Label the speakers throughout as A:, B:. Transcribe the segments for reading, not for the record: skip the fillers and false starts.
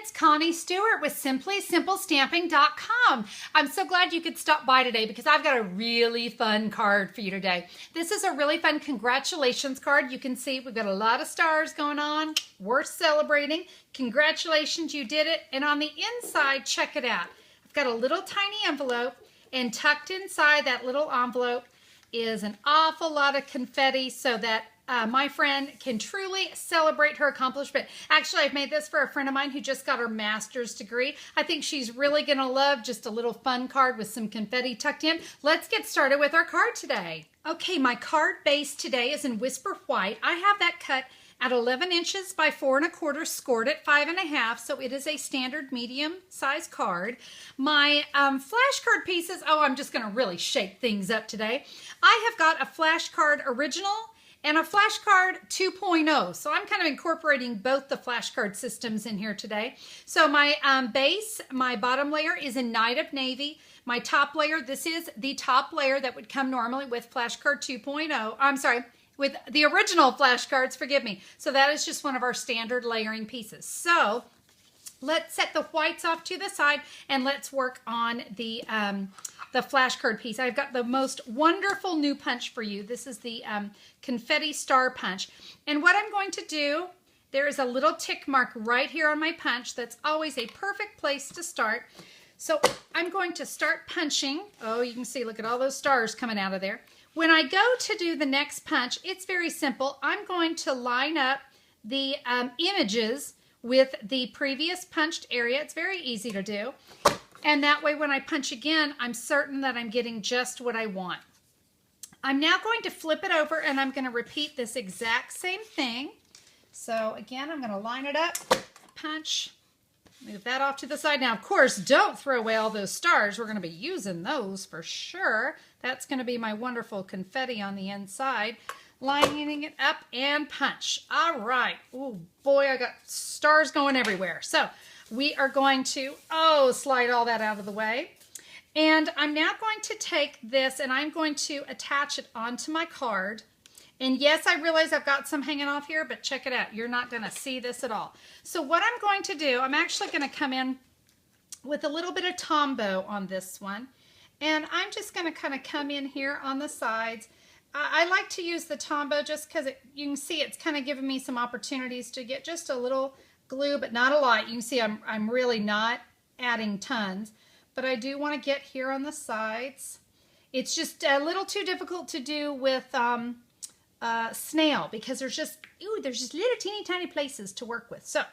A: it's Connie Stewart with SimplySimpleStamping.com. I'm so glad you could stop by today because I've got a really fun card for you today. This is a really fun congratulations card. You can see we've got a lot of stars going on. We're celebrating. Congratulations, you did it. And on the inside, check it out. I've got a little tiny envelope, and tucked inside that little envelope is an awful lot of confetti so that my friend can truly celebrate her accomplishment. Actually, I've made this for a friend of mine who just got her master's degree. I think she's really going to love just a little fun card with some confetti tucked in. Let's get started with our card today. Okay, my card base today is in Whisper White. I have that cut at 11 inches by 4 1/4, scored at 5 1/2, so it is a standard medium size card. My flashcard pieces, I'm just going to really shake things up today. I have got a flashcard original and a flashcard 2.0. So I'm kind of incorporating both the flashcard systems in here today. So my base, my bottom layer is in Night of Navy. My top layer, this is the top layer that would come normally with flashcard 2.0. I'm sorry, with the original flashcards, forgive me. So that is just one of our standard layering pieces. So let's set the whites off to the side and let's work on the flashcard piece. I've got the most wonderful new punch for you. This is the Confetti Star punch. And what I'm going to do, there is a little tick mark right here on my punch. That's always a perfect place to start. So I'm going to start punching. Oh, you can see, look at all those stars coming out of there. When I go to do the next punch, it's very simple. I'm going to line up the images with the previous punched area. It's very easy to do. And that way when I punch again, I'm certain that I'm getting just what I want. I'm now going to flip it over and I'm going to repeat this exact same thing. So again, I'm going to line it up, punch, move that off to the side. Now, of course, don't throw away all those stars. We're going to be using those for sure. That's going to be my wonderful confetti on the inside. Lining it up and punch. All right. Oh boy, I got stars going everywhere. So we are going to, slide all that out of the way. And I'm now going to take this and I'm going to attach it onto my card. And yes, I realize I've got some hanging off here, but check it out. You're not going to see this at all. So what I'm going to do, I'm actually going to come in with a little bit of Tombow on this one. And I'm just going to kind of come in here on the sides. I like to use the Tombow just because you can see it's kind of giving me some opportunities to get just a little glue, but not a lot. You can see I'm really not adding tons, but I do want to get here on the sides. It's just a little too difficult to do with snail because there's just little teeny tiny places to work with. So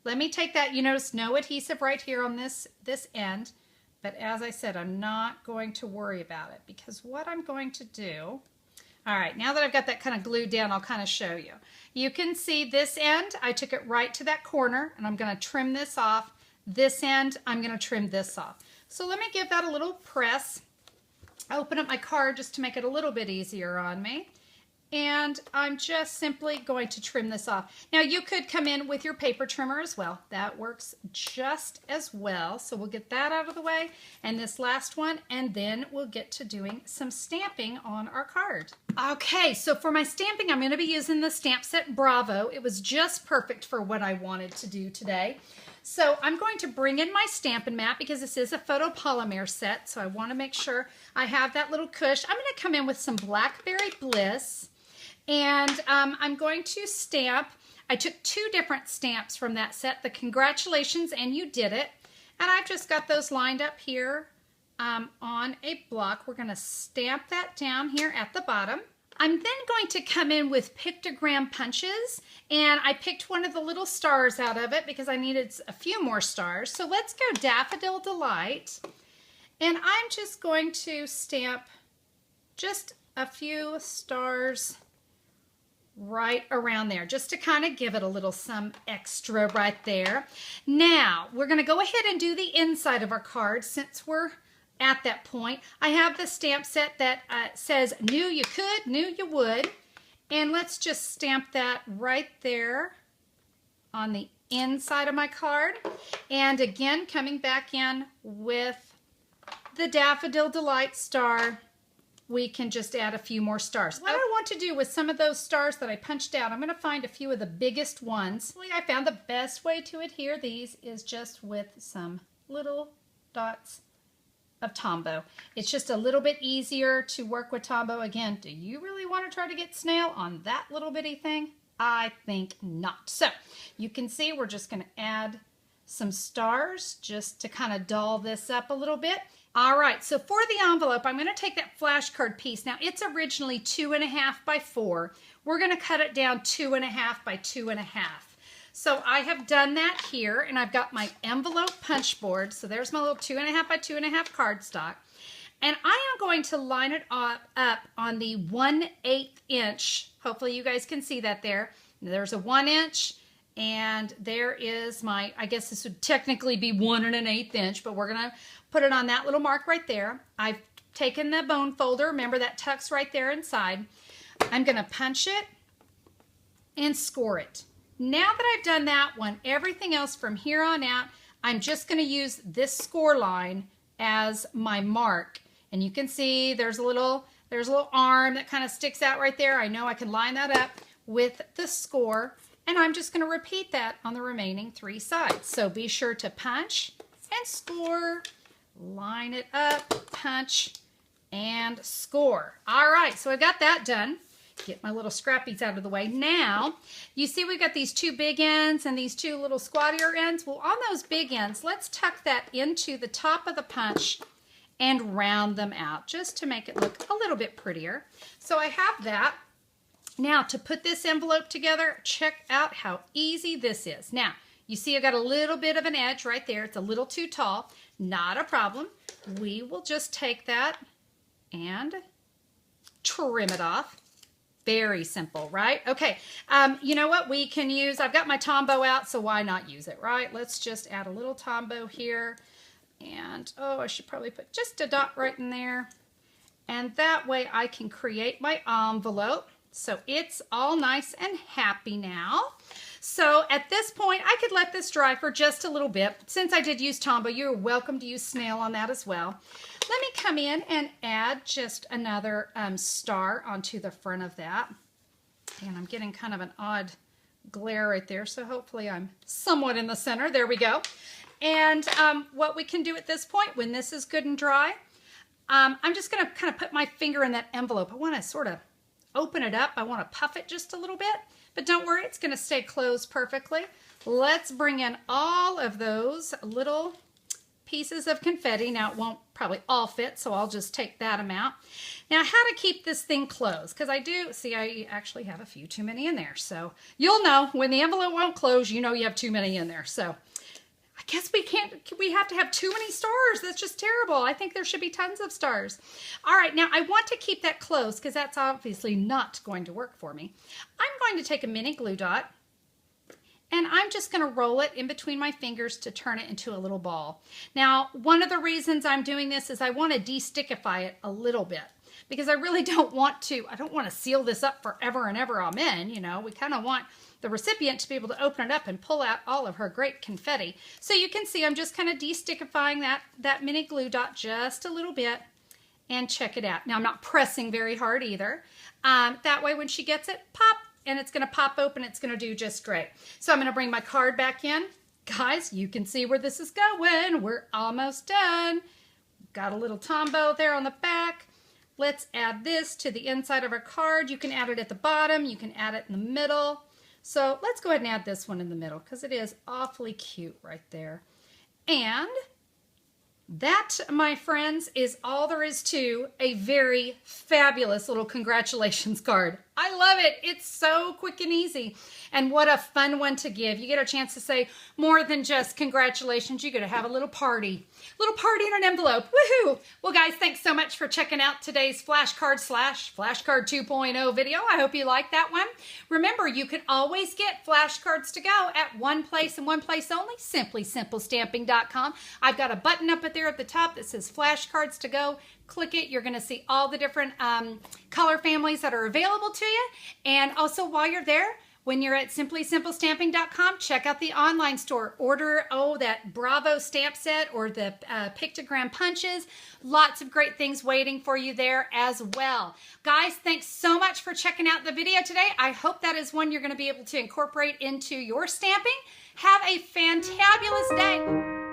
A: let me take that. You notice no adhesive right here on this end, but as I said, I'm not going to worry about it because what I'm going to do, all right, now that I've got that kind of glued down, I'll kind of show you. You can see this end, I took it right to that corner, and I'm going to trim this off. This end, I'm going to trim this off. So let me give that a little press. Open up my card just to make it a little bit easier on me. And I'm just simply going to trim this off. Now you could come in with your paper trimmer as well. That works just as well. So we'll get that out of the way and this last one, and then we'll get to doing some stamping on our card. Okay, so for my stamping, I'm going to be using the stamp set Bravo. It was just perfect for what I wanted to do today. So I'm going to bring in my Stampin' Mat because this is a photopolymer set. So I want to make sure I have that little cush. I'm going to come in with some Blackberry Bliss. And I'm going to stamp. I took 2 different stamps from that set, the Congratulations and You Did It. And I've just got those lined up here on a block. We're going to stamp that down here at the bottom. I'm then going to come in with Pictogram Punches, and I picked one of the little stars out of it because I needed a few more stars. So let's go Daffodil Delight. And I'm just going to stamp just a few stars right around there, just to kind of give it a little some extra right there. Now, we're going to go ahead and do the inside of our card since we're at that point. I have the stamp set that says, knew you could, knew you would. And let's just stamp that right there on the inside of my card. And again, coming back in with the Daffodil Delight Star we can just add a few more stars. What I want to do with some of those stars that I punched out, I'm going to find a few of the biggest ones. I found the best way to adhere these is just with some little dots of Tombow. It's just a little bit easier to work with Tombow. Again, do you really want to try to get snail on that little bitty thing? I think not. So you can see we're just going to add some stars just to kind of doll this up a little bit. All right, so for the envelope, I'm going to take that flashcard piece. Now, it's originally 2.5 by 4. We're going to cut it down 2.5 by 2.5. So I have done that here, and I've got my envelope punch board. So there's my little 2.5 by 2.5 cardstock. And I am going to line it up on the 1/8 inch. Hopefully you guys can see that there. There's a 1 inch. And there is my, I guess this would technically be 1 1/8 inch, but we're going to put it on that little mark right there. I've taken the bone folder. Remember that tucks right there inside. I'm going to punch it and score it. Now that I've done that one, everything else from here on out, I'm just going to use this score line as my mark. And you can see there's a little arm that kind of sticks out right there. I know I can line that up with the score. And I'm just going to repeat that on the remaining 3 sides. So be sure to punch and score, line it up, punch, and score. All right, so I got that done. Get my little scrappies out of the way. Now, you see we've got these 2 big ends and these 2 little squattier ends. Well, on those big ends, let's tuck that into the top of the punch and round them out just to make it look a little bit prettier. So I have that. Now, to put this envelope together, check out how easy this is. Now, you see I got a little bit of an edge right there. It's a little too tall. Not a problem. We will just take that and trim it off. Very simple, right? Okay, you know what we can use? I've got my Tombow out, so why not use it, right? Let's just add a little Tombow here. And, oh, I should probably put just a dot right in there. And that way I can create my envelope. So it's all nice and happy now. So at this point, I could let this dry for just a little bit. Since I did use Tombow, you're welcome to use snail on that as well. Let me come in and add just another star onto the front of that. And I'm getting kind of an odd glare right there, so hopefully I'm somewhat in the center. There we go. And what we can do at this point, when this is good and dry, I'm just going to kind of put my finger in that envelope. I want to sort of open it up. I want to puff it just a little bit, but don't worry, it's going to stay closed perfectly. Let's bring in all of those little pieces of confetti. Now, it won't probably all fit, so I'll just take that amount. Now, how to keep this thing closed, because I do see I actually have a few too many in there. So you'll know when the envelope won't close, you know you have too many in there. So I guess we have to have too many stars. That's just terrible. I think there should be tons of stars. All right, now I want to keep that closed because that's obviously not going to work for me. I'm going to take a mini glue dot and I'm just going to roll it in between my fingers to turn it into a little ball. Now, one of the reasons I'm doing this is I want to de-stickify it a little bit because I really don't want to seal this up forever and ever, amen. You know, we kind of want the recipient to be able to open it up and pull out all of her great confetti. So you can see I'm just kind of de-stickifying that mini glue dot just a little bit and check it out. Now I'm not pressing very hard either. That way when she gets it, pop, and it's going to pop open. It's going to do just great. So I'm going to bring my card back in. Guys, you can see where this is going. We're almost done. Got a little Tombow there on the back. Let's add this to the inside of our card. You can add it at the bottom. You can add it in the middle. So let's go ahead and add this one in the middle because it is awfully cute right there. And that, my friends, is all there is to a very fabulous little congratulations card. I love it. It's so quick and easy. And what a fun one to give. You get a chance to say more than just congratulations. You get to have a little party. Little party in an envelope. Woohoo! Well, guys, thanks so much for checking out today's flashcard / flashcard 2.0 video. I hope you liked that one. Remember, you can always get flashcards to go at one place and one place only, simply simplestamping.com. I've got a button up there at the top that says flashcards to go. Click it. You're going to see all the different color families that are available to you. And also, while you're there, When you're at simplysimplestamping.com, check out the online store. Order, that Bravo stamp set or the Pictogram Punches. Lots of great things waiting for you there as well. Guys, thanks so much for checking out the video today. I hope that is one you're going to be able to incorporate into your stamping. Have a fantabulous day.